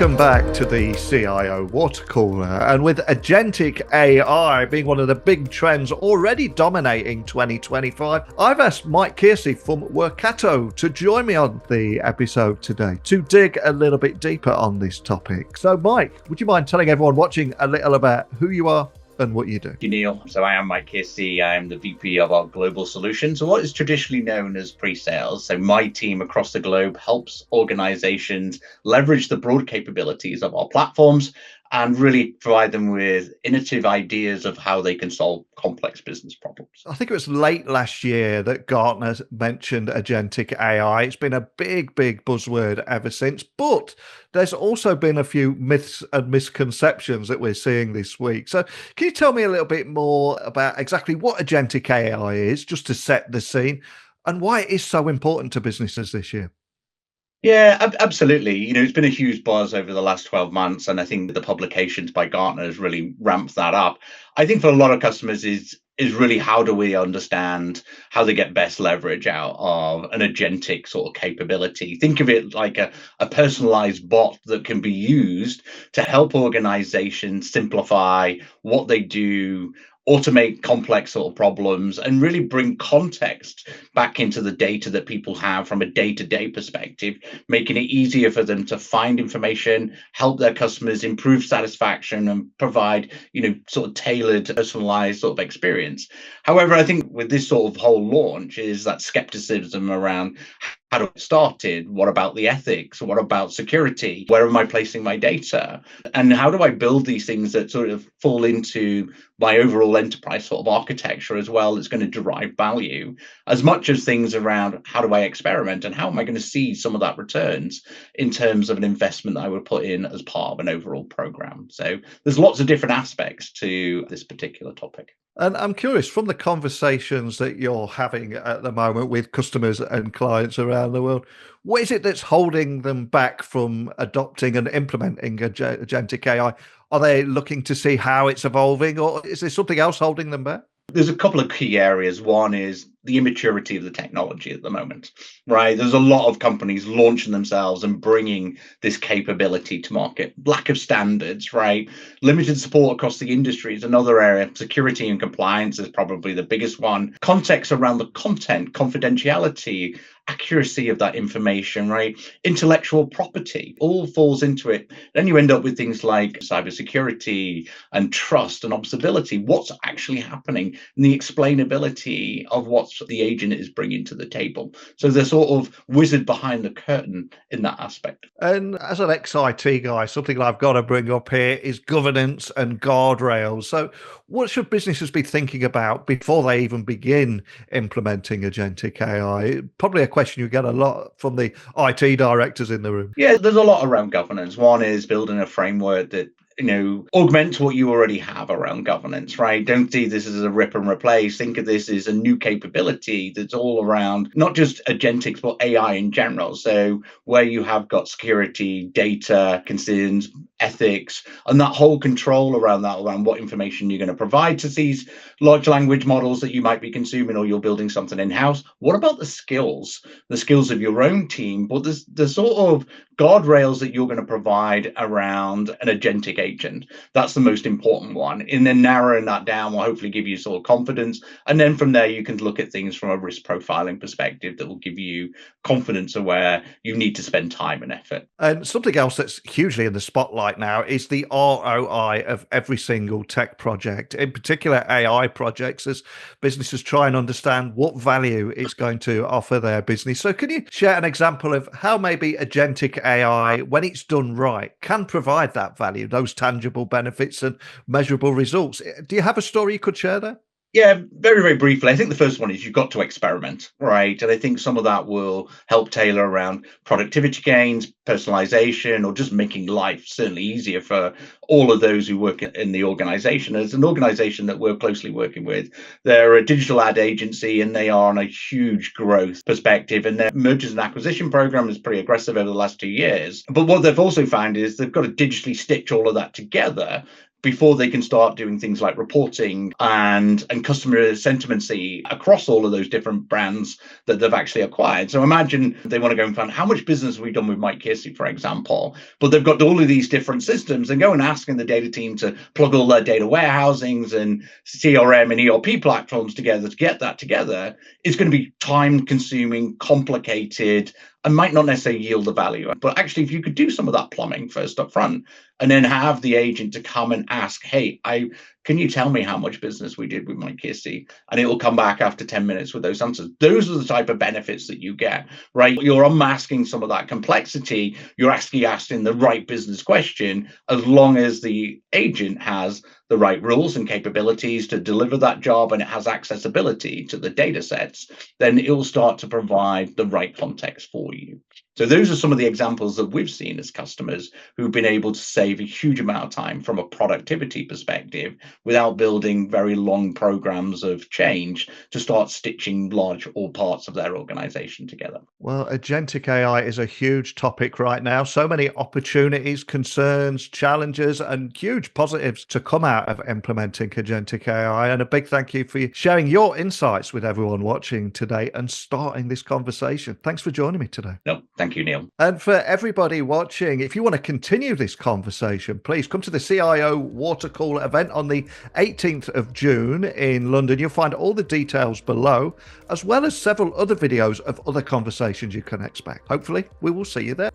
Welcome back to the CIO Water Cooler. And with Agentic AI being one of the big trends already dominating 2025, I've asked Mike Kearsey from Workato to join me on the episode today to dig a little bit deeper on this topic. So, Mike, would you mind telling everyone watching a little about who you are and what you do? Thank you, Neil. So I am Mike Kearsey. I am the VP of our global solutions, so what is traditionally known as pre-sales. So my team across the globe helps organizations leverage the broad capabilities of our platforms and really provide them with innovative ideas of how they can solve complex business problems. I think it was late last year that Gartner mentioned Agentic AI. It's been a big buzzword ever since, but there's also been a few myths and misconceptions that we're seeing this week. So can you tell me a little bit more about exactly what Agentic AI is, just to set the scene, and why it is so important to businesses this year? Yeah, absolutely. It's been a huge buzz over the last 12 months, and I think the publications by Gartner has really ramped that up. I think for a lot of customers is really how do we understand how they get best leverage out of an agentic sort of capability. Think of it like a personalized bot that can be used to help organizations simplify what they do, automate complex sort of problems, and really bring context back into the data that people have from a day-to-day perspective, making it easier for them to find information, help their customers improve satisfaction, and provide, sort of tailored, personalized sort of experience. However, I think with this sort of whole launch is that skepticism around how to get started. What about the ethics? What about security? Where am I placing my data? And how do I build these things that sort of fall into my overall enterprise sort of architecture as well that's going to derive value, as much as things around how do I experiment and how am I going to see some of that returns in terms of an investment that I would put in as part of an overall program. So there's lots of different aspects to this particular topic. And I'm curious, from the conversations that you're having at the moment with customers and clients around the world, what is it that's holding them back from adopting and implementing agentic AI? Are they looking to see how it's evolving, or is there something else holding them back? There's a couple of key areas. One is the immaturity of the technology at the moment, right? There's a lot of companies launching themselves and bringing this capability to market. Lack of standards, right? Limited support across the industry is another area. Security and compliance is probably the biggest one. Context around the content, confidentiality, accuracy of that information, right? Intellectual property all falls into it. Then you end up with things like cybersecurity and trust and observability. What's actually happening and the explainability of what the agent is bringing to the table. So they're sort of wizard behind the curtain in that aspect. And as an ex-IT guy, something that I've got to bring up here is governance and guardrails. So what should businesses be thinking about before they even begin implementing agentic AI? Probably a question you get a lot from the IT directors in the room. Yeah, there's a lot around governance. One is building a framework that augments what you already have around governance, right? Don't see this as a rip and replace. Think of this as a new capability that's all around not just agentics, but AI in general. So where you have got security, data concerns, ethics, and that whole control around that, around what information you're going to provide to these large language models that you might be consuming, or you're building something in-house. What about the skills of your own team, but there's the sort of guardrails that you're going to provide around an agentic agent? That's the most important one. And then narrowing that down will hopefully give you sort of confidence. And then from there, you can look at things from a risk profiling perspective that will give you confidence of where you need to spend time and effort. And something else that's hugely in the spotlight now is the ROI of every single tech project, in particular AI projects, as businesses try and understand what value it's going to offer their business. So can you share an example of how maybe agentic AI, when it's done right, can provide that value, those tangible benefits and measurable results? Do you have a story you could share there? Yeah, very briefly. I think the first one is you've got to experiment, right? And I think some of that will help tailor around productivity gains, personalization, or just making life certainly easier for all of those who work in the organization. As an organization that we're closely working with, they're a digital ad agency and they are on a huge growth perspective. And their mergers and acquisition program is pretty aggressive over the last 2 years. But what they've also found is they've got to digitally stitch all of that together before they can start doing things like reporting and customer sentimency across all of those different brands that they've actually acquired. So imagine they want to go and find how much business we've done with Mike Kissy, for example, but they've got all of these different systems and go and asking the data team to plug all their data warehousings and CRM and ERP platforms together to get that together. It's going to be time consuming, complicated, and might not necessarily yield the value. But actually, if you could do some of that plumbing first up front and then have the agent to come and ask, hey, can you tell me how much business we did with Mike Kissy? And it will come back after 10 minutes with those answers. Those are the type of benefits that you get, right? You're unmasking some of that complexity. You're asking the right business question, as long as the agent has the right rules and capabilities to deliver that job and it has accessibility to the data sets, then it will start to provide the right context for you. So those are some of the examples that we've seen as customers who've been able to save a huge amount of time from a productivity perspective without building very long programs of change to start stitching large all parts of their organization together. Well, agentic AI is a huge topic right now. So many opportunities, concerns, challenges, and huge positives to come out of implementing agentic AI. And a big thank you for sharing your insights with everyone watching today and starting this conversation. Thanks for joining me today. No, thank you, Neil. And for everybody watching, if you want to continue this conversation, please come to the CIO Water Cooler event on the 18th of June in London. You'll find all the details below, as well as several other videos of other conversations you can expect. Hopefully, we will see you there.